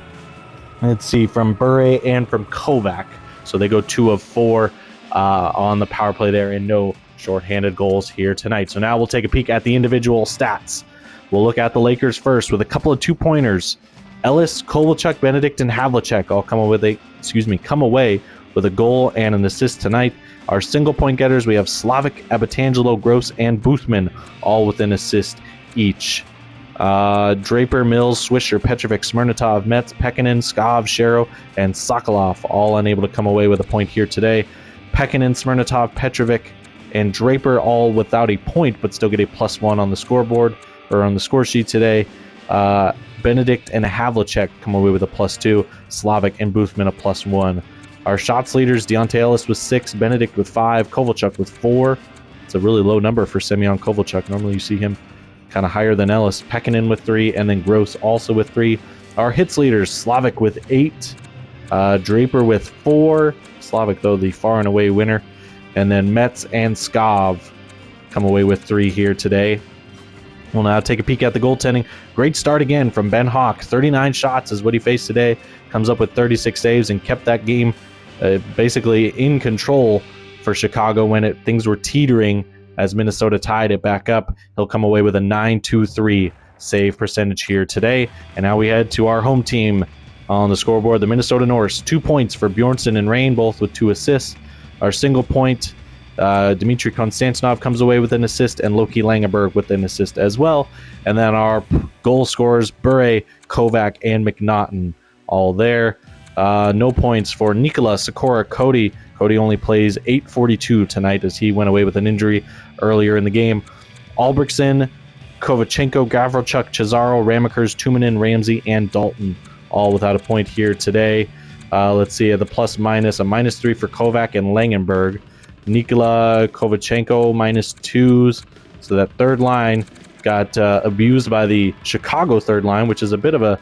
Let's see, from Bure and from Kovac. So they go 2 of 4 on the power play there, and no shorthanded goals here tonight. So now we'll take a peek at the individual stats. We'll look at the Lakers first with a couple of 2-pointers. Ellis, Kovalchuk, Benedict, and Havlicek all come away with a goal and an assist tonight. Our single point getters, we have Slavic, Abatangelo, Gross, and Boothman, all with an assist each. Draper, Mills, Swisher, Petrovic, Smirnatov, Metz, Pekkanen, Skov, Shero, and Sokolov all unable to come away with a point here today. Pekkanen, Smirnatov, Petrovic, and Draper all without a point, but still get a +1 on the scoreboard or on the score sheet today. Benedict and Havlicek come away with a +2. Slavic and Boothman a +1. Our shots leaders, Deontay Ellis with 6, Benedict with 5, Kovalchuk with 4. It's a really low number for Semyon Kovalchuk. Normally you see him kind of higher than Ellis. Pekkanen with 3, and then Gross also with 3. Our hits leaders, Slavic with 8, Draper with 4. Slavic, though, the far and away winner. And then Metz and Skov come away with 3 here today. We'll now take a peek at the goaltending. Great start again from Ben Hawk. 39 shots is what he faced today. Comes up with 36 saves and kept that game basically in control for Chicago when things were teetering as Minnesota tied it back up. He'll come away with a .923 save percentage here today. And now we head to our home team on the scoreboard, the Minnesota Norse. 2 points for Bjornsson and Rain, both with 2 assists. Our single point, Dmitry Konstantinov comes away with an assist, and Loki Langenberg with an assist as well. And then our goal scorers, Bure, Kovac, and McNaughton, all there. No points for Nikola, Sikora, Cody. Cody only plays 8:42 tonight as he went away with an injury earlier in the game. Albrechtsen, Kovachenko, Gavrilchuk, Cesaro, Ramakers, Tumanen, Ramsey, and Dalton, all without a point here today. Let's see, the plus-minus, a -3 for Kovac and Langenberg. Nikola, Kovachenko, -2s. So that third line got abused by the Chicago third line, which is a bit of a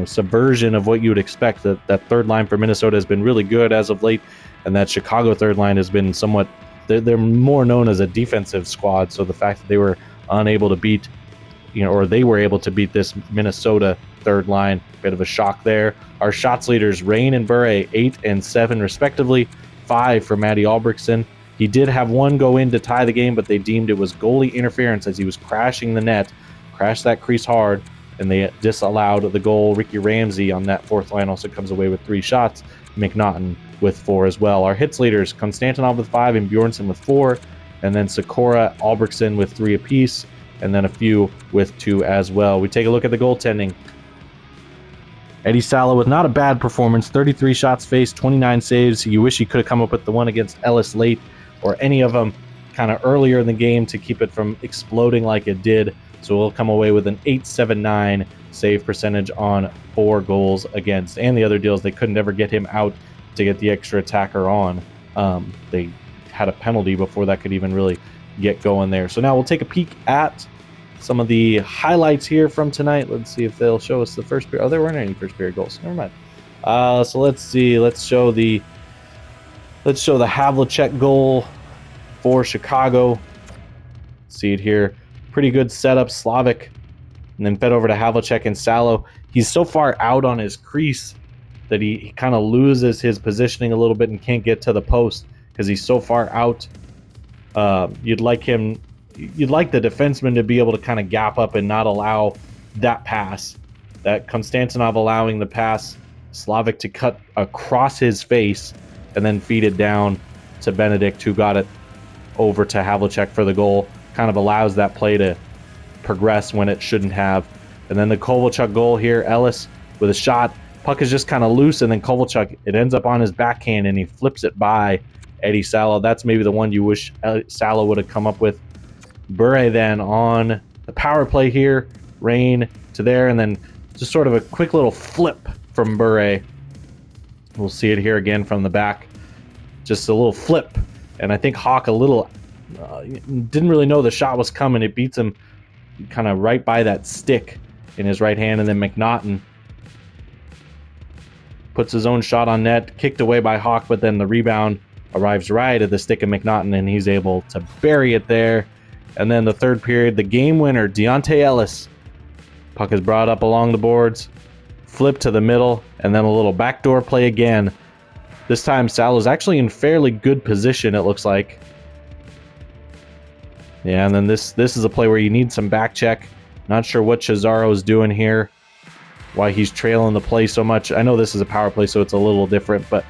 subversion of what you would expect. That third line for Minnesota has been really good as of late, and that Chicago third line has been somewhat, they're more known as a defensive squad. So the fact that they were unable to beat, or they were able to beat this Minnesota third line, bit of a shock there. Our shots leaders, Rain and Bure, 8 and 7 respectively. 5 for Matty Albrechtsen. He did have 1 go in to tie the game, but they deemed it was goalie interference as he was crashing the net, crashed that crease hard, and they disallowed the goal. Ricky Ramsey on that fourth line also comes away with 3 shots. McNaughton with 4 as well. Our hits leaders, Konstantinov with 5 and Bjornsson with 4, and then Sikora, Albrechtsen with 3 apiece, and then a few with 2 as well. We take a look at the goaltending. Eddie Salo with not a bad performance, 33 shots faced, 29 saves. You wish he could have come up with the one against Ellis late, or any of them kind of earlier in the game to keep it from exploding like it did. So we'll come away with an .879 save percentage on 4 goals against. And the other deals, they couldn't ever get him out to get the extra attacker on. They had a penalty before that could even really get going there. So now we'll take a peek at some of the highlights here from tonight. Let's see if they'll show us the first period. Oh, there weren't any first period goals. Never mind. So let's see. Let's show the Havlicek goal for Chicago. See it here. Pretty good setup. Slavic, and then fed over to Havlicek and Salo. He's so far out on his crease that he kind of loses his positioning a little bit and can't get to the post because he's so far out. You'd like the defenseman to be able to kind of gap up and not allow that pass. That Konstantinov allowing the pass, Slavic to cut across his face and then feed it down to Benedict, who got it over to Havlicek for the goal. Kind of allows that play to progress when it shouldn't have. And then the Kovalchuk goal here, Ellis with a shot. Puck is just kind of loose, and then Kovalchuk, it ends up on his backhand, and he flips it by Eddie Salo. That's maybe the one you wish Salo would have come up with. Bure then on the power play here, Rain to there, and then just sort of a quick little flip from Bure. We'll see it here again from the back. Just a little flip, and I think Hawk a little didn't really know the shot was coming. It beats him kind of right by that stick in his right hand, and then McNaughton puts his own shot on net, kicked away by Hawk, but then the rebound arrives right at the stick of McNaughton, and he's able to bury it there. And then the third period, the game winner, Deontay Ellis. Puck is brought up along the boards, flip to the middle, and then a little backdoor play again. This time, Salo's actually in fairly good position, it looks like. Yeah, and then this is a play where you need some back check. Not sure what Cesaro's doing here, why he's trailing the play so much. I know this is a power play, so it's a little different, but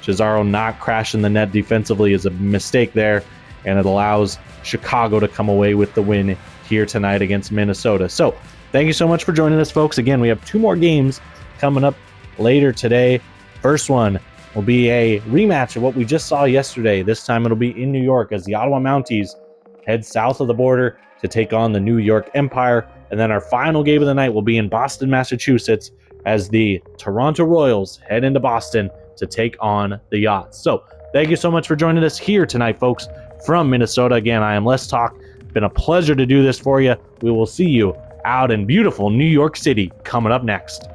Cesaro not crashing the net defensively is a mistake there, and it allows Chicago to come away with the win here tonight against Minnesota. So, thank you so much for joining us, folks. Again, we have 2 more games coming up later today. First one will be a rematch of what we just saw yesterday. This time it'll be in New York as the Ottawa Mounties head south of the border to take on the New York Empire. And then our final game of the night will be in Boston, Massachusetts, as the Toronto Royals head into Boston to take on the Yachts. So, thank you so much for joining us here tonight, folks, from Minnesota. Again, I am Les Talk. Been a pleasure to do this for you. We will see you out in beautiful New York City coming up next.